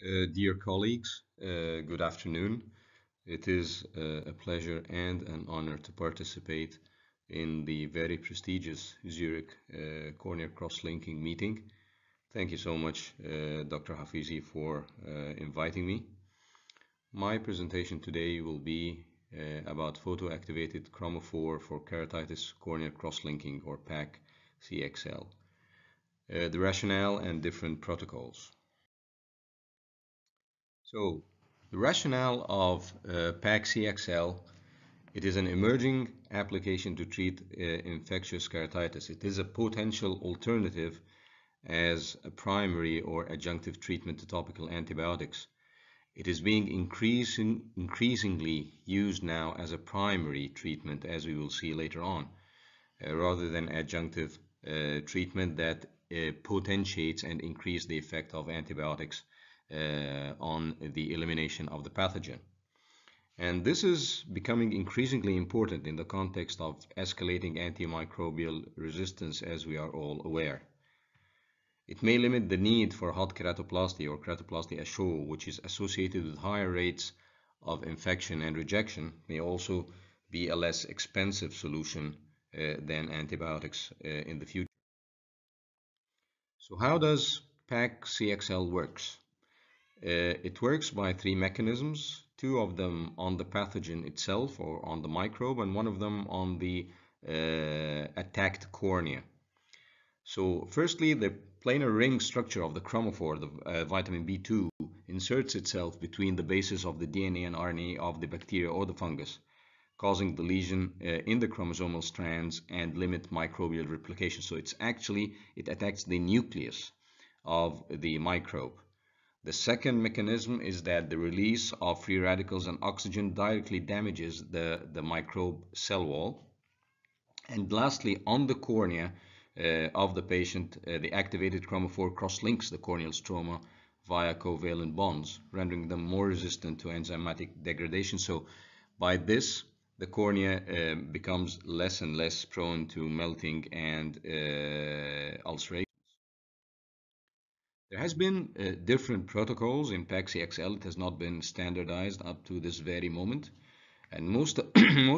Dear colleagues, good afternoon. It is a pleasure and an honor to participate in the very prestigious Zurich cornea cross-linking meeting. Thank you so much, Dr. Hafizi, for inviting me. My presentation today will be about photoactivated chromophore for keratitis corneal cross-linking, or PAC-CXL, the rationale and different protocols. So, the rationale of PAC-CXL, it is an emerging application to treat infectious keratitis. It is a potential alternative as a primary or adjunctive treatment to topical antibiotics. It is being increasingly used now as a primary treatment, as we will see later on, rather than adjunctive treatment that potentiates and increase the effect of antibiotics on the elimination of the pathogen. And this is becoming increasingly important in the context of escalating antimicrobial resistance, as we are all aware. It may limit the need for hot keratoplasty or keratoplasty à chaud, which is associated with higher rates of infection and rejection, may also be a less expensive solution than antibiotics in the future. So how does PAC-CXL works? It works by three mechanisms, two of them on the pathogen itself or on the microbe, and one of them on the attacked cornea. So firstly, the planar ring structure of the chromophore, the vitamin B2, inserts itself between the bases of the DNA and RNA of the bacteria or the fungus, causing the lesion in the chromosomal strands and limit microbial replication. So it attacks the nucleus of the microbe. The second mechanism is that the release of free radicals and oxygen directly damages the microbe cell wall. And lastly, on the cornea of the patient, the activated chromophore cross-links the corneal stroma via covalent bonds, rendering them more resistant to enzymatic degradation. So by this, the cornea becomes less and less prone to melting and ulceration. There has been different protocols in PAC-CXL. It has not been standardized up to this very moment. And most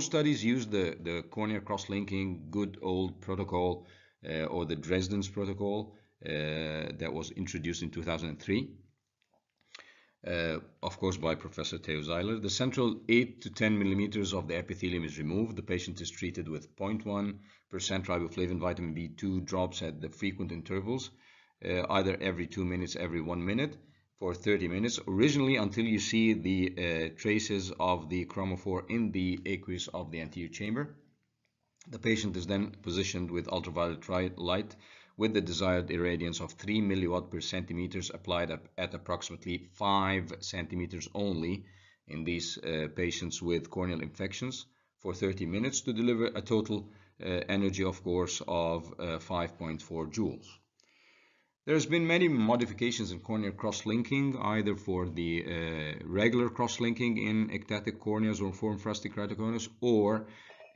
studies use the cornea cross-linking good old protocol or the Dresden's protocol that was introduced in 2003. Of course, by Professor Theo Zeiler. The central 8 to 10 millimeters of the epithelium is removed. The patient is treated with 0.1% riboflavin vitamin B2 drops at the frequent intervals, either every 2 minutes, every 1 minute, for 30 minutes, originally until you see the traces of the chromophore in the aqueous of the anterior chamber. The patient is then positioned with ultraviolet light with the desired irradiance of 3 milliwatt per centimeters applied at approximately 5 centimeters only in these patients with corneal infections for 30 minutes to deliver a total energy, of course, of 5.4 joules. There's been many modifications in corneal cross-linking, either for the regular cross-linking in ectatic corneas or form fustic keratoconus, or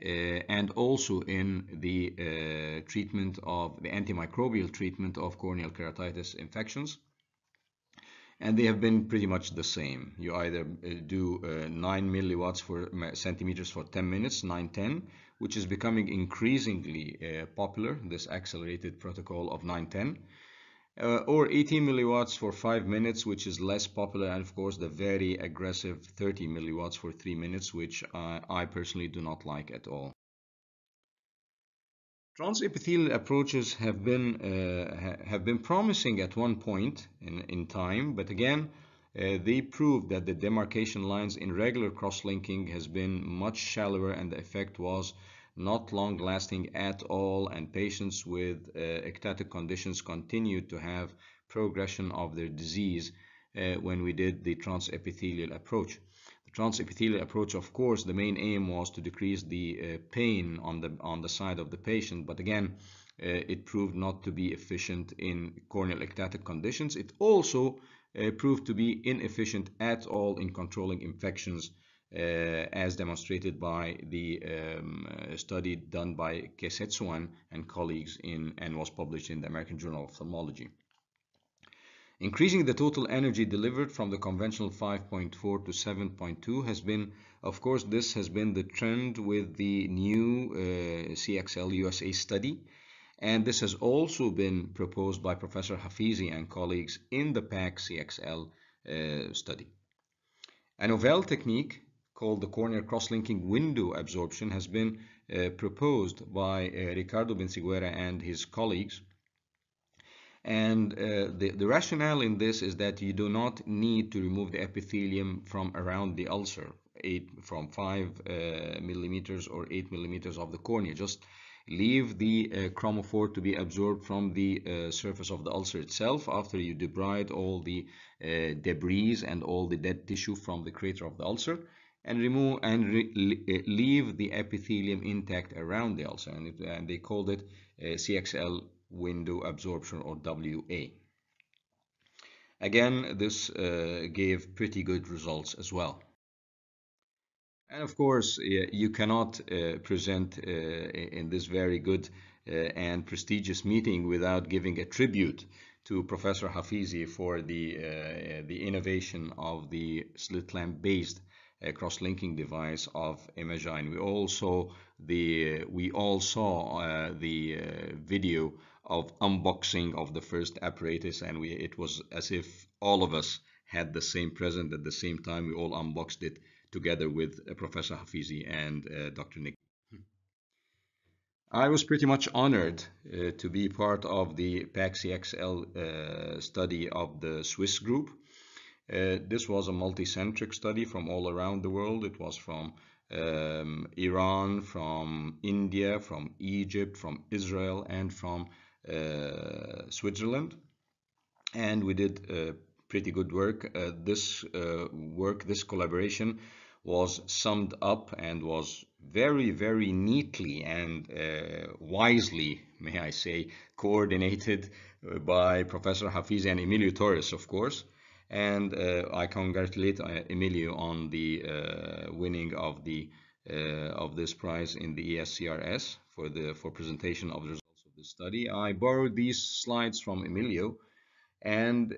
and also in the treatment of the antimicrobial treatment of corneal keratitis infections. And they have been pretty much the same. You either do 9 milliwatts for centimeters for 10 minutes, 9-10, which is becoming increasingly popular, this accelerated protocol of 9-10. Or 18 milliwatts for 5 minutes, which is less popular, and of course the very aggressive 30 milliwatts for 3 minutes, which I personally do not like at all. Transepithelial approaches have been promising at one point in time, but again they proved that the demarcation lines in regular cross-linking has been much shallower, and the effect was not long-lasting at all, and patients with ectatic conditions continued to have progression of their disease when we did the transepithelial approach. The transepithelial approach, of course, the main aim was to decrease the pain on the side of the patient, but again, it proved not to be efficient in corneal ectatic conditions. It also proved to be inefficient at all in controlling infections, as demonstrated by the study done by Kesetsuan and colleagues and was published in the American Journal of Ophthalmology. Increasing the total energy delivered from the conventional 5.4 to 7.2 has been, of course, this has been the trend with the new CXL USA study. And this has also been proposed by Professor Hafizi and colleagues in the PAC-CXL study. A novel technique called the corneal cross-linking window absorption has been proposed by Ricardo Benciguera and his colleagues. And the rationale in this is that you do not need to remove the epithelium from around the ulcer, from 5 millimeters or 8 millimeters of the cornea. Just leave the chromophore to be absorbed from the surface of the ulcer itself after you debride all the debris and all the dead tissue from the crater of the ulcer, and remove and leave the epithelium intact around the ulcer. And they called it CXL window absorption, or WA. Again, this gave pretty good results as well. And of course, you cannot present in this very good and prestigious meeting without giving a tribute to Professor Hafizi for the innovation of the slit lamp based cross-linking device of Imagine. We all saw the video of unboxing of the first apparatus, and it was as if all of us had the same present at the same time. We all unboxed it together with Professor Hafizi and Dr. Nick. I was pretty much honored to be part of the PAC-CXL study of the Swiss group. This was a multicentric study from all around the world. It was from Iran, from India, from Egypt, from Israel, and from Switzerland. And we did pretty good work. This collaboration was summed up and was very, very neatly and wisely, may I say, coordinated by Professor Hafizi and Emilio Torres, of course. And I congratulate Emilio on the winning of this prize in the ESCRS for presentation of the results of the study. I borrowed these slides from Emilio, and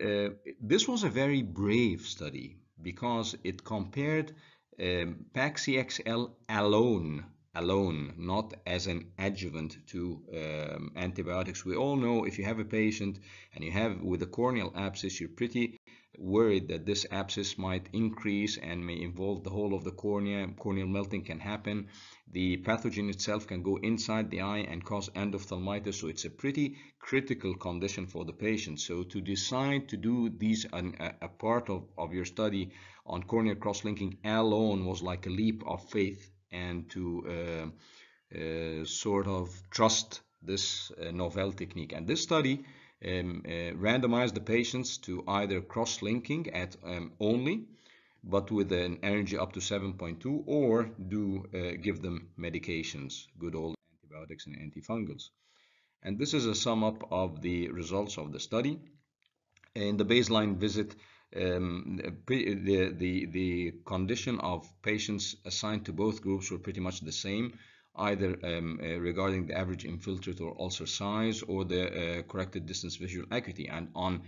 this was a very brave study because it compared PAC-CXL alone, not as an adjuvant to antibiotics. We all know if you have a patient and you have with a corneal abscess, you're pretty worried that this abscess might increase and may involve the whole of the cornea. Corneal melting can happen. The pathogen itself can go inside the eye and cause endophthalmitis, so it's a pretty critical condition for the patient. So to decide to do these a part of your study on corneal cross-linking alone was like a leap of faith, and to sort of trust this novel technique. And this study randomized the patients to either cross-linking at only, but with an energy up to 7.2, or give them medications, good old antibiotics and antifungals. And this is a sum up of the results of the study. In the baseline visit, the condition of patients assigned to both groups were pretty much the same, either regarding the average infiltrate or ulcer size or the corrected distance visual acuity. And on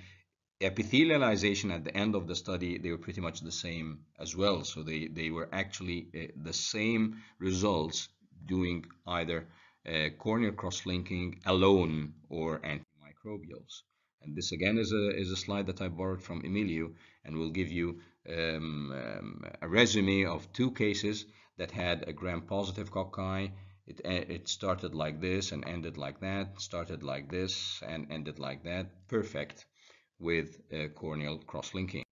epithelialization at the end of the study, they were pretty much the same as well. So they were actually the same results doing either corneal cross-linking alone or antimicrobials. And this again is a slide that I borrowed from Emilio, and will give you a resume of two cases that had a gram-positive cocci. It started like this and ended like that, started like this and ended like that, perfect with corneal cross-linking.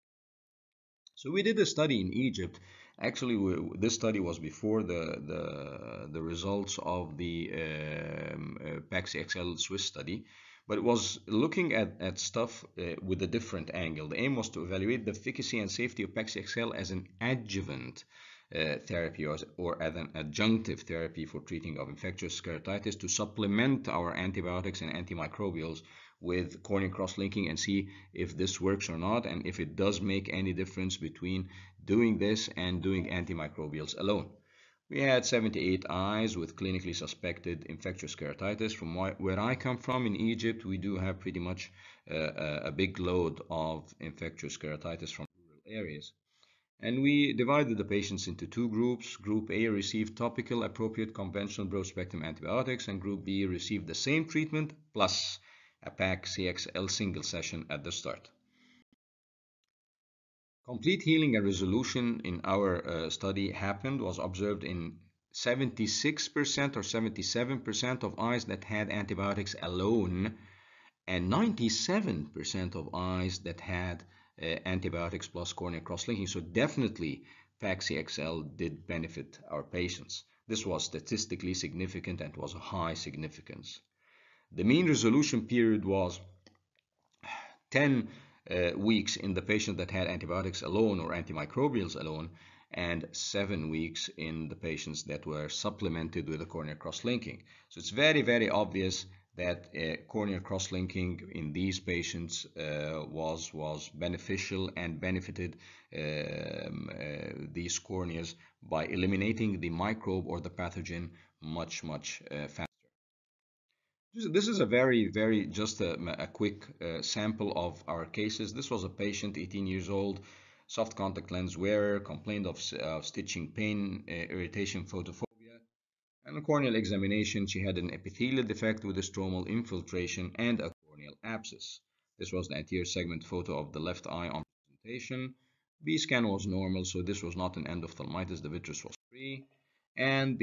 So we did a study in Egypt. Actually, this study was before the results of the PAC-CXL Swiss study, but it was looking at stuff with a different angle. The aim was to evaluate the efficacy and safety of PAC-CXL as an adjuvant therapy or as an adjunctive therapy for treating of infectious keratitis, to supplement our antibiotics and antimicrobials with corneal cross-linking and see if this works or not, and if it does make any difference between doing this and doing antimicrobials alone. We had 78 eyes with clinically suspected infectious keratitis. From where I come from in Egypt, we do have pretty much a big load of infectious keratitis from rural areas. And we divided the patients into two groups. Group A received topical appropriate conventional broad-spectrum antibiotics, and Group B received the same treatment plus a PAC CXL single session at the start. Complete healing and resolution in our study was observed in 76% or 77% of eyes that had antibiotics alone, and 97% of eyes that had antibiotics plus corneal cross-linking. So definitely PAC-CXL did benefit our patients. This was statistically significant and was a high significance. The mean resolution period was 10 weeks in the patient that had antibiotics alone or antimicrobials alone, and 7 weeks in the patients that were supplemented with a corneal cross-linking. So it's very, very obvious that corneal cross-linking in these patients was beneficial and benefited these corneas by eliminating the microbe or the pathogen much faster. This is a very just a quick sample of our cases. This was a patient, 18 years old, soft contact lens wearer, complained of stitching pain, irritation, photophobia. And a corneal examination, she had an epithelial defect with a stromal infiltration and a corneal abscess. This was the anterior segment photo of the left eye on presentation. B scan was normal, so this was not an endophthalmitis. The vitreous was free. And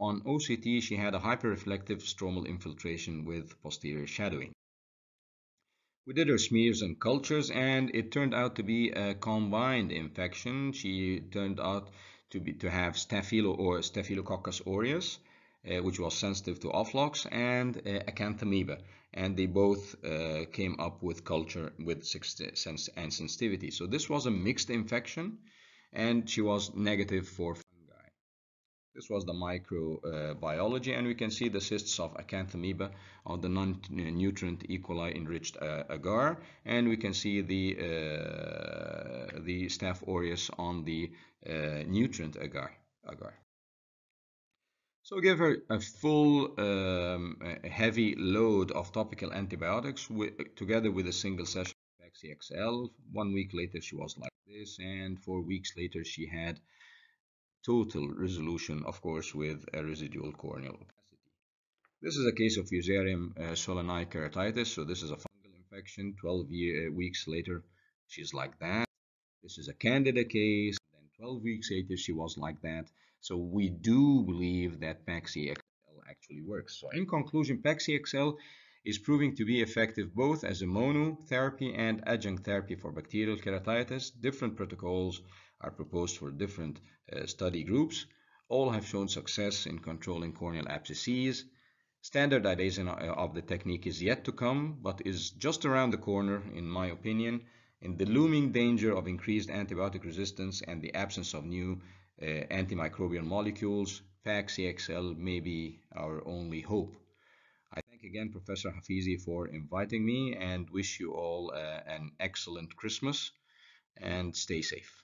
on OCT, she had a hyperreflective stromal infiltration with posterior shadowing. We did her smears and cultures, and it turned out to be a combined infection. She turned out to have Staphylococcus aureus, which was sensitive to Offlox, and Acanthamoeba, and they both came up with culture with sense and sensitivity. So this was a mixed infection, and she was negative for fungi. This was the microbiology, and we can see the cysts of Acanthamoeba on the non-nutrient E. coli enriched agar, and we can see the Staph aureus on the nutrient agar. So give her a full heavy load of topical antibiotics together with a single session of XCXL. 1 week later she was like this, and 4 weeks later she had total resolution, of course, with a residual corneal opacity. This is a case of Fusarium solani keratitis. So this is a fungal infection. 12 weeks later, she's like that. This is a candida case. Then 12 weeks later, she was like that. So we do believe that PAC-CXL actually works. So in conclusion, PAC-CXL is proving to be effective both as a monotherapy and adjunct therapy for bacterial keratitis. Different protocols are proposed for different study groups. All have shown success in controlling corneal abscesses. Standardization of the technique is yet to come, but is just around the corner, in my opinion. In the looming danger of increased antibiotic resistance and the absence of new antimicrobial molecules, PAC-CXL may be our only hope. I thank again Professor Hafizi for inviting me and wish you all an excellent Christmas and stay safe.